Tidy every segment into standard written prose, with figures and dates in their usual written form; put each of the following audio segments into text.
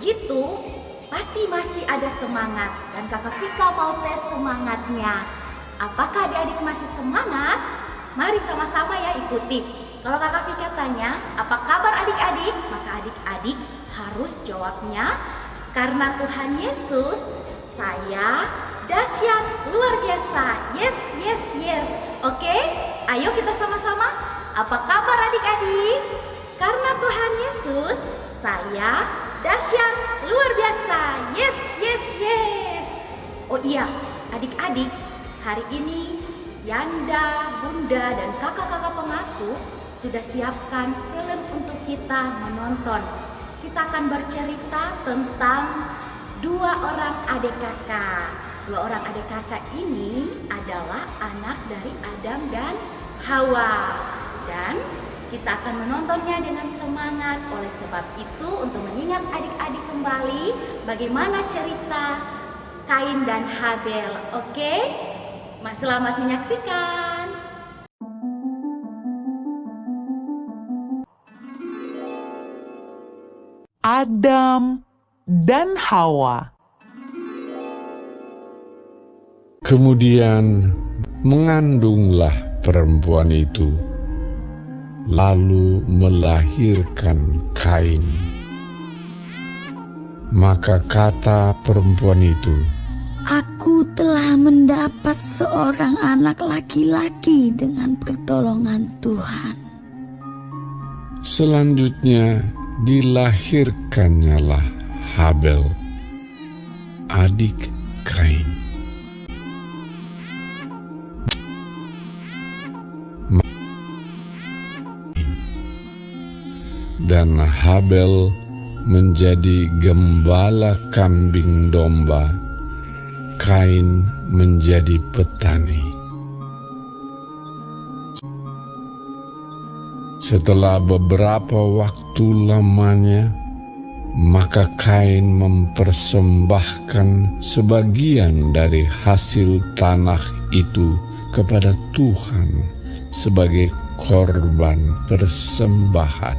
begitu, pasti masih ada semangat dan Kakak Vika mau tes semangatnya. Apakah adik-adik masih semangat? Mari sama-sama ya ikuti. Kalau Kakak Vika tanya, apa kabar adik-adik? Maka adik-adik harus jawabnya, karena Tuhan Yesus, saya dahsyat luar biasa. Yes, yes, yes. Oke, ayo kita sama-sama. Apa kabar adik-adik? Karena Tuhan Yesus, saya dahsyat luar biasa. Yes, yes, yes. Oh iya, adik-adik, hari ini Yanda, Bunda, dan kakak-kakak pengasuh sudah siapkan film untuk kita menonton. Kita akan bercerita tentang dua orang adik kakak. Dua orang adik kakak ini adalah anak dari Adam dan Hawa. Dan kita akan menontonnya dengan semangat. Oleh sebab itu, untuk mengingat adik-adik kembali bagaimana cerita Kain dan Habel. Oke? Selamat menyaksikan. Adam dan Hawa. Kemudian mengandunglah perempuan itu, lalu melahirkan Kain. Maka kata perempuan itu, "Aku telah mendapat seorang anak laki-laki dengan pertolongan Tuhan." selanjutnya dilahirkannyalah Habel, adik Kain. Dan Habel menjadi gembala kambing domba, Kain menjadi petani. Setelah beberapa waktu lamanya, maka Kain mempersembahkan sebagian dari hasil tanah itu kepada Tuhan sebagai korban persembahan.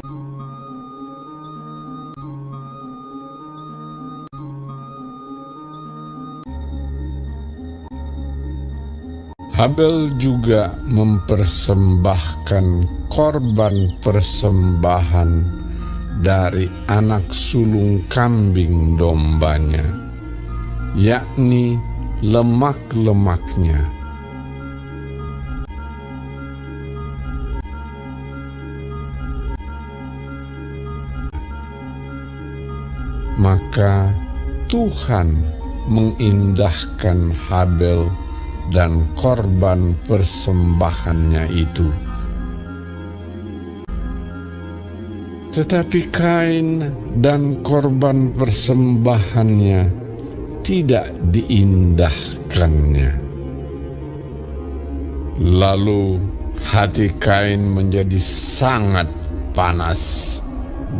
Habel juga mempersembahkan korban persembahan dari anak sulung kambing dombanya, yakni lemak-lemaknya. Maka Tuhan mengindahkan Habel dan korban persembahannya itu. Tetapi Kain dan korban persembahannya tidak diindahkannya. Lalu hati Kain menjadi sangat panas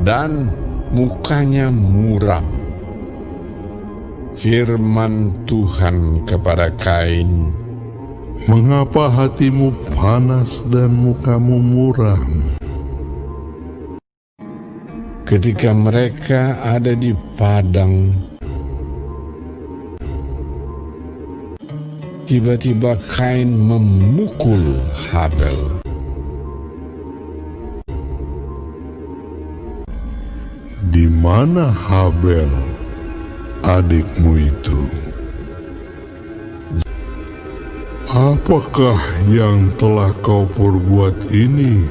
dan mukanya muram. Firman Tuhan kepada Kain, "Mengapa hatimu panas dan mukamu muram?" Ketika mereka ada di padang, tiba-tiba Kain memukul Habel. "Di mana Habel, adikmu itu? Apakah yang telah kau perbuat ini?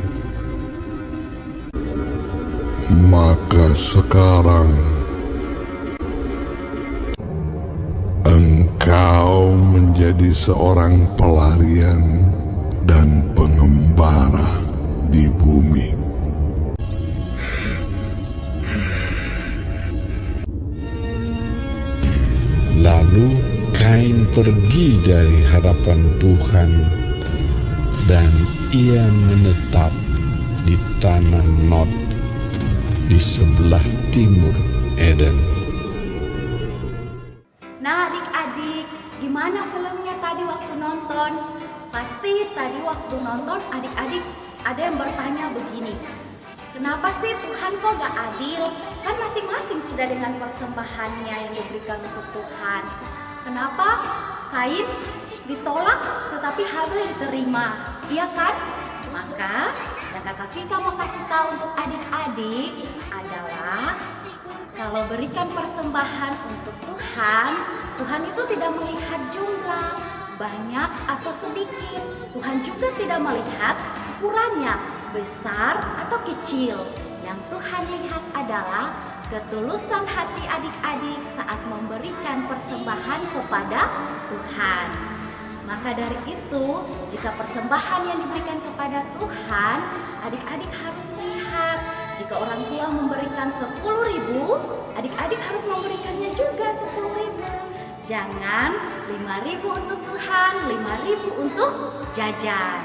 Maka sekarang engkau menjadi seorang pelarian dan pengembara di bumi." Lalu Kain pergi dari hadapan Tuhan, dan ia menetap di tanah Nod di sebelah timur Eden. Nah adik-adik, gimana filmnya tadi waktu nonton? Pasti tadi waktu nonton adik-adik ada yang bertanya begini, Kenapa sih Tuhan kok gak adil? Kan masing-masing sudah dengan persembahannya yang diberikan untuk Tuhan. Kenapa Kain ditolak tetapi Habel diterima? Iya kan? Maka yang Kakak Vika mau kasih tahu untuk adik-adik adalah kalau berikan persembahan untuk Tuhan, Tuhan itu tidak melihat jumlah banyak atau sedikit. Tuhan juga tidak melihat ukurannya besar atau kecil. Yang Tuhan lihat adalah ketulusan hati adik-adik saat memberikan persembahan kepada Tuhan. Maka dari itu, jika persembahan yang diberikan kepada Tuhan, adik-adik harus lihat. Jika orang tua memberikan 10.000, adik-adik harus memberikannya juga 10.000. Jangan 5.000 untuk Tuhan, 5.000 untuk jajan.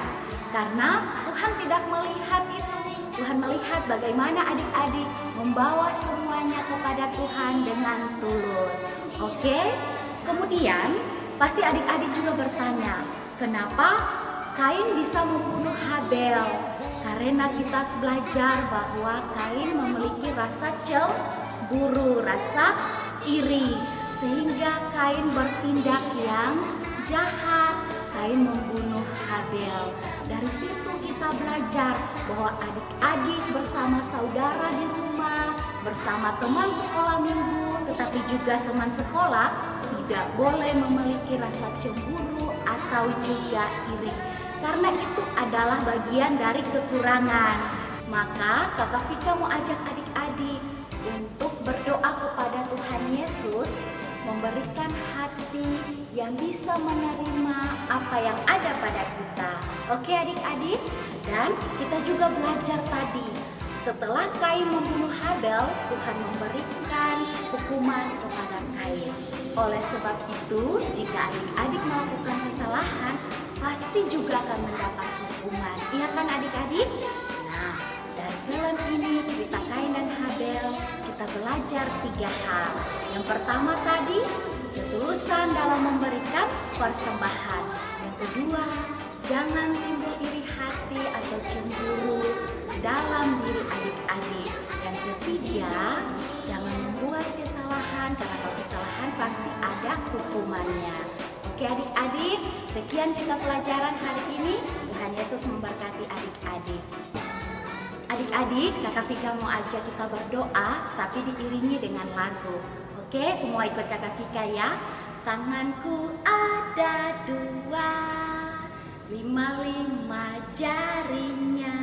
Karena Tuhan tidak melihat itu. Tuhan melihat bagaimana adik-adik membawa semuanya kepada Tuhan dengan tulus. Oke? Kemudian pasti adik-adik juga bertanya, kenapa Kain bisa membunuh Habel? Karena kita belajar bahwa Kain memiliki rasa cemburu, rasa iri, sehingga Kain bertindak yang jahat. Kain membunuh Habel. Dari situ kita belajar bahwa adik-adik bersama saudara di rumah, bersama teman sekolah minggu, tetapi juga teman sekolah tidak boleh memiliki rasa cemburu atau juga iri. Karena itu adalah bagian dari kekurangan. Maka Kakak Vika mau ajak adik-adik untuk berdoa kepada Tuhan Yesus, memberikan hati yang bisa menerima apa yang ada pada kita. Oke adik-adik? Dan kita juga belajar tadi, setelah Kain membunuh Habel, Tuhan memberikan hukuman kepada Kain. Oleh sebab itu, jika adik-adik melakukan kesalahan, pasti juga akan mendapat hukuman. Iya kan adik-adik? Nah, dari film ini, cerita Kain dan Habel, kita belajar 3 hal. Yang pertama tadi, ketulusan dalam memberikan persembahan. Yang kedua, jangan timbul iri hati atau cemburu dalam diri adik-adik. Yang ketiga, jangan membuat kesalahan, karena kalau kesalahan pasti ada hukumannya. Oke adik-adik, sekian kita pelajaran hari ini. Tuhan Yesus memberkati adik-adik. Adik-adik, Kakak Vika mau ajak kita berdoa, tapi diiringi dengan lagu. Oke, semua ikut Kakak Vika ya. Tanganku ada 2, 5 jarinya,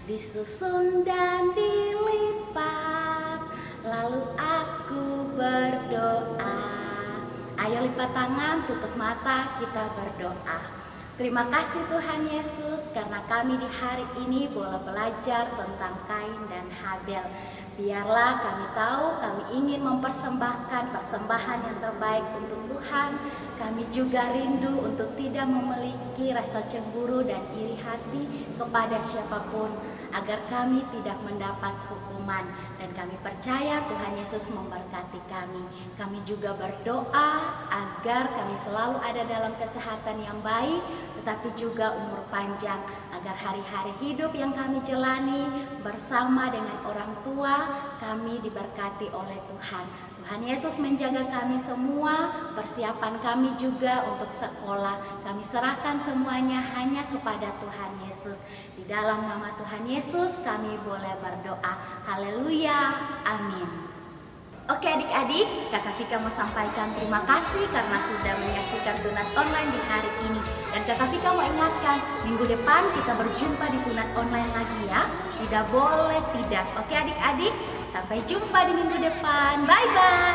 disusun dan dilipat, lalu aku berdoa. Ayo lipat tangan, tutup mata, kita berdoa. Terima kasih Tuhan Yesus, karena kami di hari ini boleh belajar tentang Kain dan Habel. Biarlah kami tahu kami ingin mempersembahkan persembahan yang terbaik untuk Tuhan. Kami juga rindu untuk tidak memiliki rasa cemburu dan iri hati kepada siapapun, agar kami tidak mendapat hukuman. Dan kami percaya Tuhan Yesus memberkati kami. Kami juga berdoa agar kami selalu ada dalam kesehatan yang baik, tetapi juga umur panjang, agar hari-hari hidup yang kami jalani bersama dengan orang tua kami diberkati oleh Tuhan. Tuhan Yesus menjaga kami semua, persiapan kami juga untuk sekolah. Kami serahkan semuanya hanya kepada Tuhan Yesus. Di dalam nama Tuhan Yesus kami boleh berdoa. Haleluya, amin. Oke adik-adik, Kakak Vika mau sampaikan terima kasih karena sudah menyaksikan Tunas Online di hari ini. Dan Kakak Vika mau ingatkan, minggu depan kita berjumpa di Tunas Online lagi ya. Tidak boleh tidak. Oke adik-adik, sampai jumpa di minggu depan. Bye-bye.